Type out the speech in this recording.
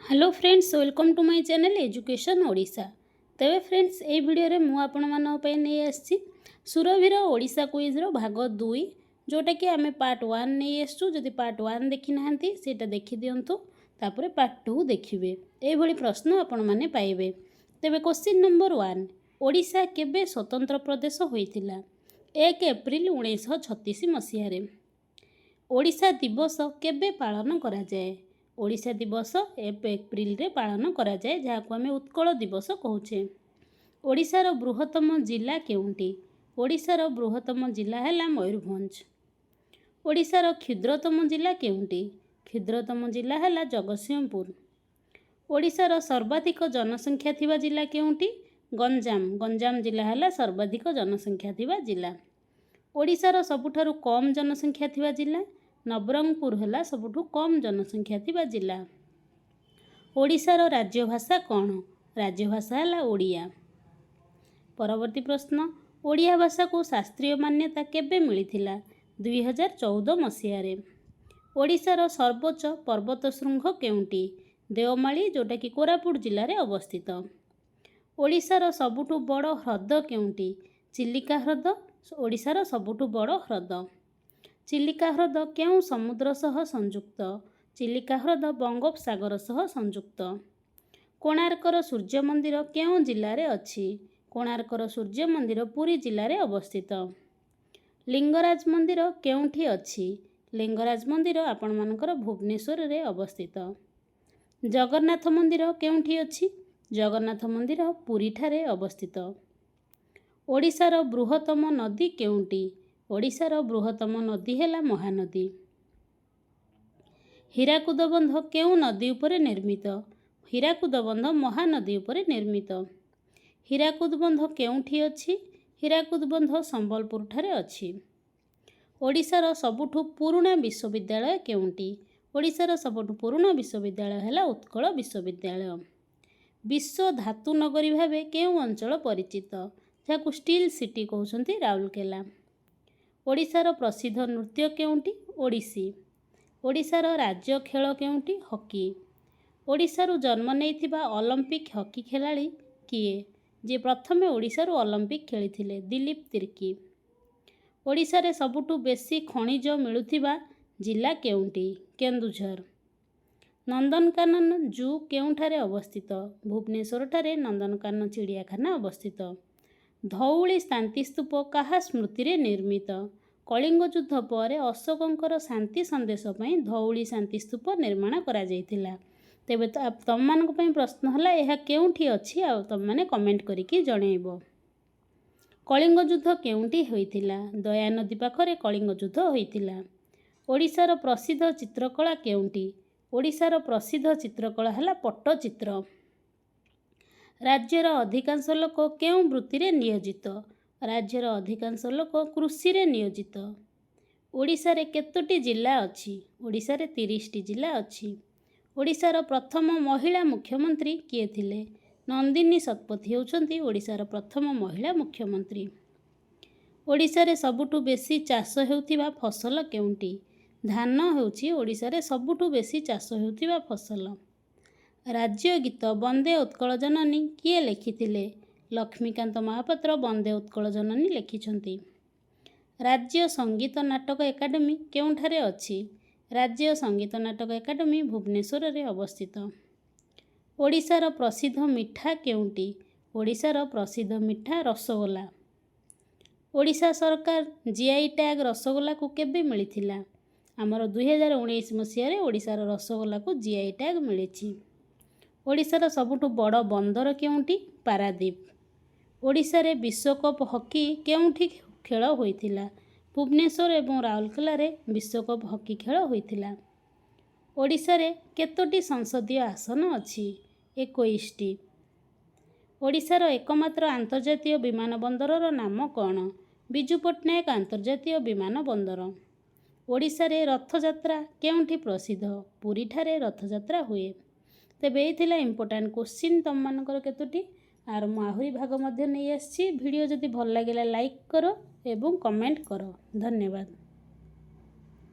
Hello friends, welcome to my channel education Odisha. तेरे friends ए video रे मु आपण मानन पे नै आछि सुरभीर ओडिशा क्विज रो भाग 2 जोटा कि आमे पार्ट 1 नै आछू। जदि पार्ट 1 देखि नाहंती सेटा देखि दियंतु, तापरे पार्ट 2 देखिबे। ए भली प्रश्न आपण माने पाइबे। तेबे क्वेश्चन नंबर 1, ओडिशा केबे स्वतंत्र प्रदेश होइतिला? 1 एप्रिल 1936 मसिया रे। ओडिशा दिवस केबे पालन करा जाए? ओडिशा दिवस 1 एप्रिल रे पालन करा जाए, जहाको आमे उत्कल दिवस कहूचे। ओडिशार बृहत्तम जिला केउंटी? ओडिशार बृहत्तम जिला हैला मयूरभंज। ओडिशार क्षुद्रतम जिला केउंटी? क्षुद्रतम जिला हैला जगतसिंहपुर। ओडिशार सर्वाधिक जनसंख्या थिबा जिला केउंटी? गंजाम। गंजाम जिला हैला सर्वाधिक जनसंख्या थिबा जिला। ओडिशार सबुठारु कम जनसंख्या थिबा जिला? नवरंगपुर हैला सबुठु कम जनसंख्या थिबा जिला। ओडिशार राज्य भाषा कौन? राज्य भाषा हैला ओडिया। परवर्ती प्रश्न, ओडिया भाषा को शास्त्रीय मान्यता केबे मिलिथिला? 2014 मसिया रे। ओडिशार सर्वोच्च पर्वत शृंग केउंटी? देवमाली, जोटा कि कोरापुट जिल्ला रे अवस्थित। ओडिशार सबुठु बड़ ह्रद केउंटी? चिलिका ह्रद ओडिशार सबुठु बड़ ह्रद। चिलिका ह्रद केउं समुद्र सह संयुक्त? चिलिका ह्रद बंगोपसागर सह संयुक्त। कोणार्कर सूर्य मंदिर केउं जिल्ला रे अछि? कोणार्कर सूर्य मंदिर पुरी जिल्ला रे अवस्थित। लिंगराज मंदिर केउंठी अछि? लिंगराज मंदिर आपण मानकर भुवनेश्वर रे अवस्थित। जगन्नाथ मंदिर केउंठी अछि? जगन्नाथ मंदिर पुरी ठारे अवस्थित। ओडिशार बृहत्तम नदी केउंटी? ओडिशार बृहत्तम नदी हैला महानदी। हीराकुद बंध केउं नदी उपरे निर्मित? हीराकुद बंध महानदी उपरे निर्मित। हीराकुद बंध केउंठी अछि? हीराकुद बंध संबलपुर ठारे अछि। ओडिशार सबुठु पुराना विश्वविद्यालय केउंटी? ओडिशार सबुठु पुराना विश्वविद्यालय हैला उत्कल विश्वविद्यालय। विश्व धातु नगरी भावे केउं अंचल परिचित? जाकु स्टील सिटी कहउछंती राउरकेला। ओडिशार प्रसिद्ध नृत्य केउंटी? ओडिसी। ओडिशार राज्य खेल केउंटी? हॉकी। ओडिशारु जन्म नेइथिबा ओलंपिक हॉकी खेलाड़ी किए? जे प्रथमे ओडिशारु ओलंपिक खेलिथिले? दिलीप तिर्की। ओडिशारे सबुठु बेसी खनिज मिलुथिबा जिला केउंटी? केन्दुझर। नंदनकानन जू केउंठारे अवस्थित? भुवनेश्वर ठारे नंदनकानन चिड़ियाखाना अवस्थित। धौली शांति स्तूप काहा स्मृति रे निर्मित? कलिंग युद्ध पर अशोकंकर शांति संदेश पई धौली शांति स्तूप निर्माण करा जायतिला। तेबे तम मानक पई प्रश्न हला, एहा केउंठी अछि आ तम माने कमेंट करिकि जणैबो। कलिंग युद्ध केउंठी होइतिला? दया नदी पाखरे कलिंग युद्ध होइतिला। ओडिशार प्रसिद्ध चित्रकला केउंटी? ओडिशार प्रसिद्ध चित्रकला हला पट्टचित्र। राज्यर अधिकांश लोक केउं वृत्ति रे नियोजित? राज्यर अधिकांश लोक कृषि रे नियोजित। ओडिशारे केतोटी जिला अछि? ओडिशारे 30 टी जिला अछि। ओडिशार प्रथम महिला मुख्यमंत्री किए थिले? नंदिनी शतपथी होउछंती ओडिशार प्रथम महिला मुख्यमंत्री। ओडिशारे सबुठु बेसी चाष हेउथिबा फसल केउंटी? धान हेउछि ओडिशारे सबुठु बेसी चाष हेउथिबा फसल। राज्य गीत वंदे उत्कल जननी किए लेखिथिले? लक्ष्मीकांत महापात्र वंदे उत्कल जननी लेखिछंती। राज्य संगीत नाटक एकाडेमी केउंठारे अछि? राज्य संगीत नाटक एकाडेमी भुवनेश्वर रे अवस्थित। ओडिशार प्रसिद्ध मिठा केउंटी? ओडिशार प्रसिद्ध मिठा रसगोला। ओडिशा सरकार जीआई टैग रसगोला को केबे मिलिथिला? आमर 2019 मसिया रे ओडिशार रसगोला को जीआई टैग मिलिछि। ओडिशार सबुठु बड़ बंदर केउंटी? पारादीप। ओडिशारे विश्वकप हॉकी केउंठी खेल होइथिला? भुवनेश्वर एवं राउरकेला रे विश्वकप हॉकी खेल होइथिला। ओडिशारे केतोटी संसदीय आसन अछि? 21 टी। ओडिशार एकमात्र अंतर्जातीय विमान बंदरर नाम कौन? बिजू पट्टनायक अंतर्जातीय विमान बंदर। ओडिशारे रथयात्रा केउंठी प्रसिद्ध? पुरी ठारे रथयात्रा हुए। तेबे एथिला इंपोर्टेंट क्वेश्चन तम मानकर केतोटी आर मु आहुरी भाग मध्य नहीं आछि। वीडियो जदि भल लागिला लाइक करो एवं कमेंट करो। धन्यवाद।